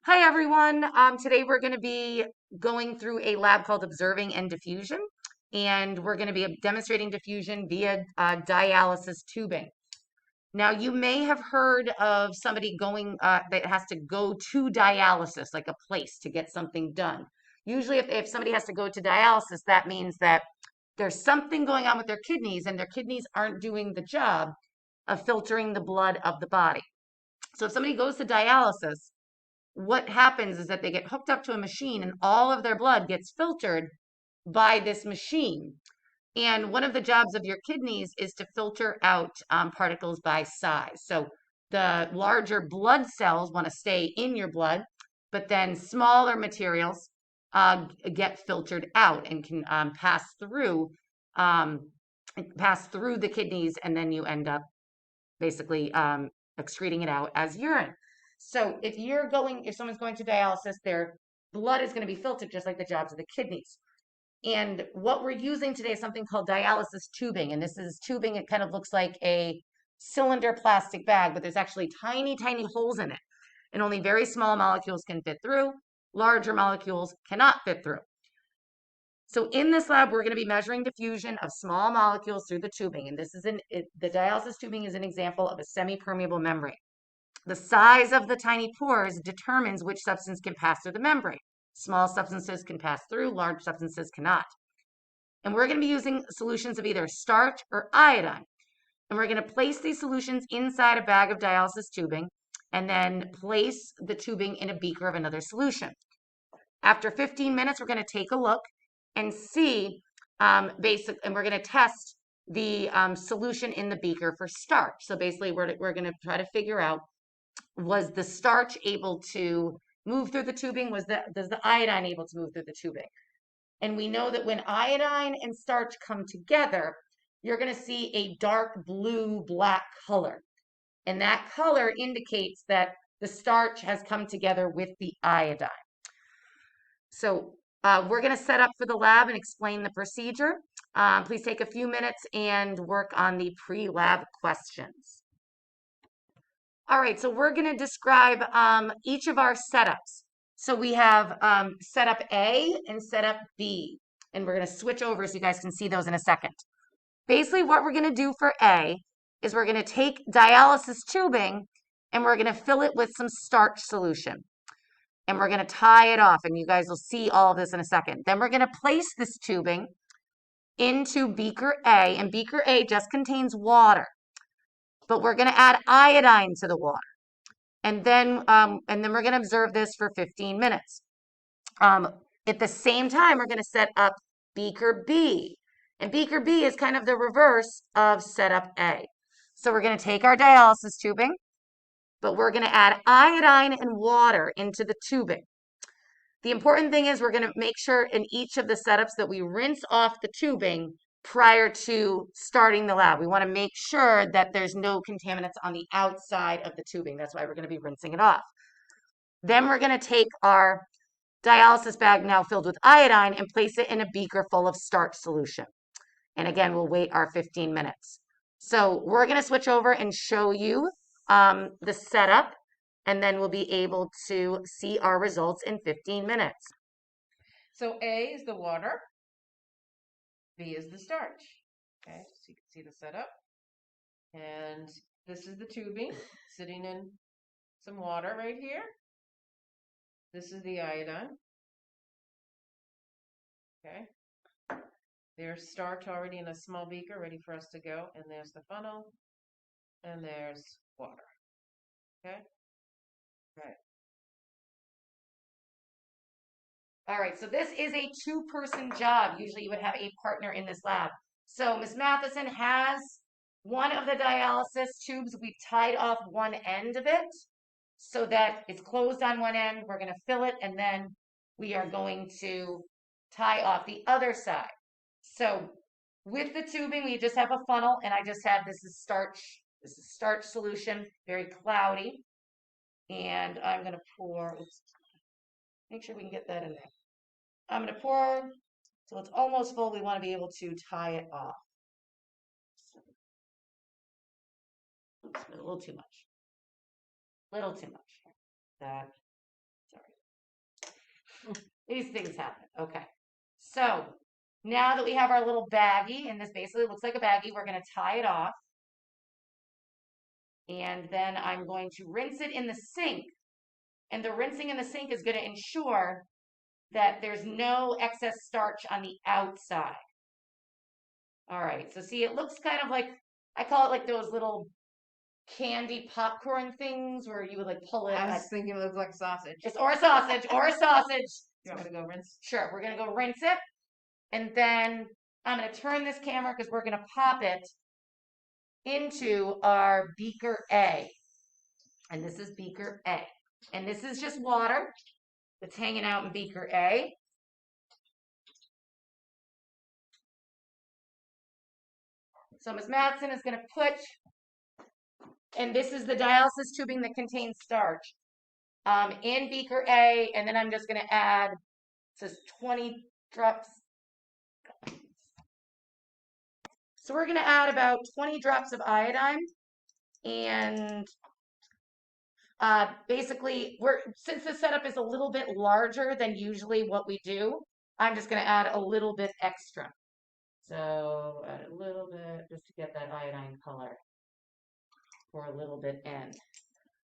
Hi everyone. Today we're going to be going through a lab called Observing and Diffusion, and we're going to be demonstrating diffusion via dialysis tubing. Now, you may have heard of somebody going that has to go to dialysis, like a place to get something done. Usually, if somebody has to go to dialysis, that means that there's something going on with their kidneys, and their kidneys aren't doing the job of filtering the blood of the body. So if somebody goes to dialysis, what happens is that they get hooked up to a machine and all of their blood gets filtered by this machine. And one of the jobs of your kidneys is to filter out particles by size. So the larger blood cells want to stay in your blood, but then smaller materials get filtered out and can um, pass through the kidneys, and then you end up basically excreting it out as urine. So if someone's going to dialysis, their blood is going to be filtered just like the jobs of the kidneys. And what we're using today is something called dialysis tubing. And this is tubing. It kind of looks like a cylinder plastic bag, but there's actually tiny, tiny holes in it. And only very small molecules can fit through. Larger molecules cannot fit through. So in this lab, we're going to be measuring diffusion of small molecules through the tubing. And the dialysis tubing is an example of a semi-permeable membrane. The size of the tiny pores determines which substance can pass through the membrane. Small substances can pass through, large substances cannot. And we're going to be using solutions of either starch or iodine. And we're going to place these solutions inside a bag of dialysis tubing and then place the tubing in a beaker of another solution. After 15 minutes, we're going to take a look and see and we're going to test the solution in the beaker for starch. So basically, we're going to try to figure out, was the starch able to move through the tubing? Does the iodine able to move through the tubing? And we know that when iodine and starch come together, you're going to see a dark blue-black color. And that color indicates that the starch has come together with the iodine. So we're going to set up for the lab and explain the procedure. Please take a few minutes and work on the pre-lab questions. All right, so we're going to describe each of our setups. So we have setup A and setup B, and we're going to switch over so you guys can see those in a second. Basically, what we're going to do for A is we're going to take dialysis tubing and we're going to fill it with some starch solution. And we're going to tie it off, and you guys will see all of this in a second. Then we're going to place this tubing into beaker A, and beaker A just contains water. But we're going to add iodine to the water. And then we're going to observe this for 15 minutes. At the same time, we're going to set up beaker B. And beaker B is kind of the reverse of setup A. So we're going to take our dialysis tubing, but we're going to add iodine and water into the tubing. The important thing is we're going to make sure in each of the setups that we rinse off the tubing prior to starting the lab. We want to make sure that there's no contaminants on the outside of the tubing. That's why we're going to be rinsing it off. Then we're going to take our dialysis bag, now filled with iodine, and place it in a beaker full of starch solution. And again, we'll wait our 15 minutes. So we're going to switch over and show you the setup, and then we'll be able to see our results in 15 minutes. So A is the water, B is the starch. Okay, so you can see the setup. And this is the tubing sitting in some water right here. This is the iodine. Okay. There's starch already in a small beaker ready for us to go. And there's the funnel. And there's water. Okay. Right. All right, so this is a two-person job. Usually you would have a partner in this lab. So Ms. Matheson has one of the dialysis tubes. We've tied off one end of it so that it's closed on one end. We're going to fill it, and then we are going to tie off the other side. So with the tubing, we just have a funnel, and I just have, this is starch solution, very cloudy. And I'm going to pour, make sure we can get that in there. I'm going to pour till it's almost full. We want to be able to tie it off. Oops, a little too much. Little too much. That, sorry. These things happen. Okay. So now that we have our little baggie, and this basically looks like a baggie, we're going to tie it off. And then I'm going to rinse it in the sink. And the rinsing in the sink is going to ensure that there's no excess starch on the outside. All right. So see, it looks kind of like, I call it like those little candy popcorn things where you would like pull it. I was thinking it looks like sausage. Or a sausage, or a sausage. You want me to go rinse? Sure, we're gonna go rinse it, and then I'm gonna turn this camera because we're gonna pop it into our beaker A. And this is beaker A. And this is just water that's hanging out in beaker A. So Ms. Madsen is gonna put, and this is the dialysis tubing that contains starch, in beaker A, and then I'm just gonna add, it says 20 drops. So we're going to add about 20 drops of iodine, and basically, since the setup is a little bit larger than usually what we do, I'm just going to add a little bit extra. So add a little bit just to get that iodine color for a little bit in.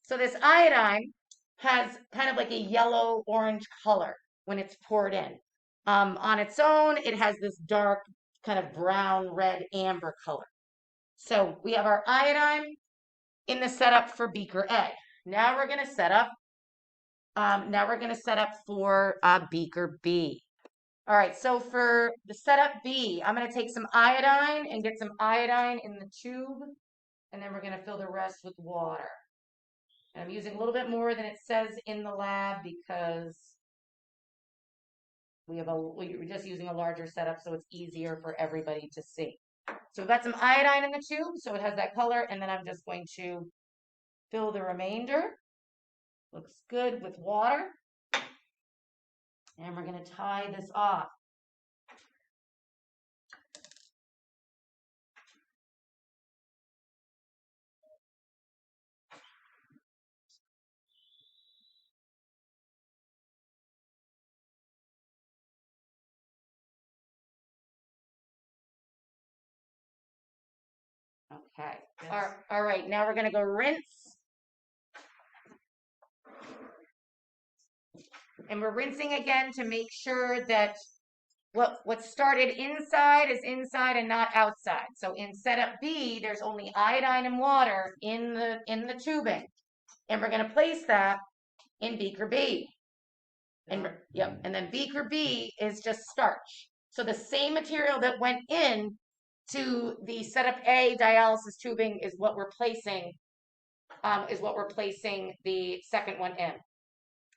So this iodine has kind of like a yellow-orange color when it's poured in. On its own, it has this dark kind of brown, red, amber color. So we have our iodine in the setup for beaker A. Now we're going to set up. For beaker B. All right. So for the setup B, I'm going to take some iodine and get some iodine in the tube, and then we're going to fill the rest with water. And I'm using a little bit more than it says in the lab because we're just using a larger setup, so it's easier for everybody to see. So we've got some iodine in the tube, so it has that color, and then I'm just going to fill the remainder. Looks good with water. And we're going to tie this off. Okay. Yes. All right. Now we're going to go rinse. And we're rinsing again to make sure that what started inside is inside and not outside. So in setup B, there's only iodine and water in the tubing. And we're going to place that in beaker B. And yep, and then beaker B is just starch. So the same material that went in to the setup A dialysis tubing is what we're placing the second one in.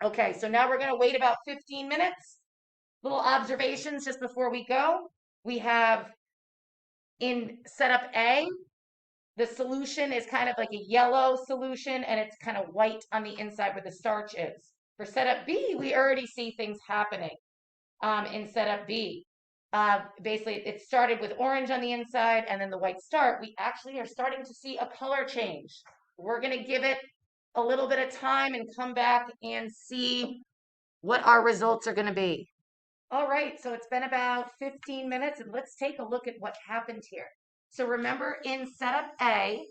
Okay, so now we're going to wait about 15 minutes. Little observations just before we go. We have in setup A, the solution is kind of like a yellow solution, and it's kind of white on the inside where the starch is. For setup B, we already see things happening in setup B. Basically, it started with orange on the inside and then the white start. We actually are starting to see a color change. We're going to give it a little bit of time and come back and see what our results are going to be. All right, so it's been about 15 minutes, and let's take a look at what happened here. So remember, in setup A,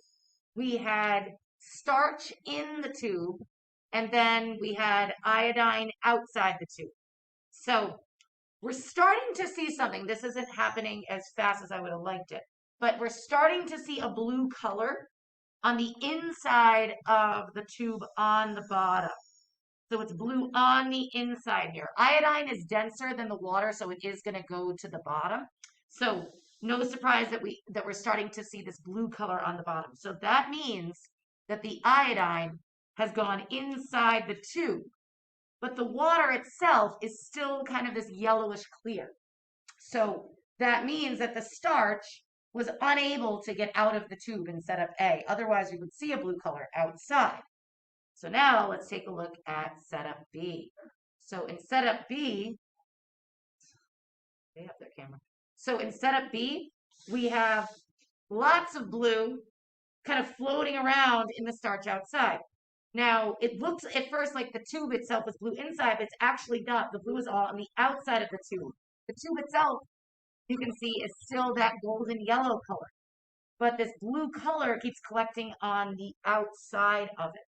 we had starch in the tube, and then we had iodine outside the tube. So we're starting to see something. This isn't happening as fast as I would have liked it, but we're starting to see a blue color on the inside of the tube on the bottom. So it's blue on the inside here. Iodine is denser than the water, so it is going to go to the bottom. So no surprise that we're starting to see this blue color on the bottom. So that means that the iodine has gone inside the tube, but the water itself is still kind of this yellowish clear. So that means that the starch was unable to get out of the tube in setup A. Otherwise, we would see a blue color outside. So now let's take a look at setup B. So in setup B, they have their camera. So in setup B, we have lots of blue kind of floating around in the starch outside. Now, it looks at first like the tube itself is blue inside, but it's actually not. The blue is all on the outside of the tube. The tube itself, you can see, is still that golden yellow color. But this blue color keeps collecting on the outside of it.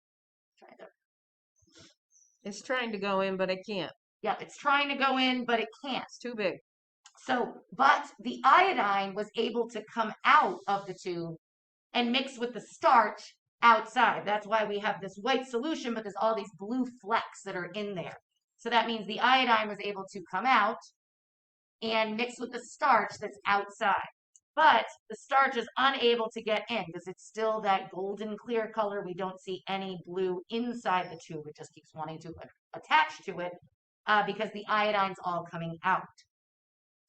Try to, It's trying to go in, but it can't. yeah, it's trying to go in, but it can't. It's too big. So, but the iodine was able to come out of the tube and mix with the starch outside. That's why we have this white solution, but there's all these blue flecks that are in there. So that means the iodine was able to come out and mix with the starch that's outside. But the starch is unable to get in because it's still that golden clear color. We don't see any blue inside the tube. It just keeps wanting to attach to it because the iodine's all coming out.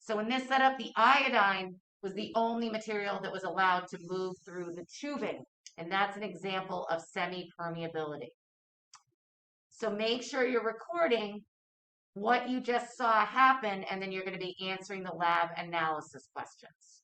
So in this setup, the iodine was the only material that was allowed to move through the tubing. And that's an example of semi-permeability. So make sure you're recording what you just saw happen, and then you're going to be answering the lab analysis questions.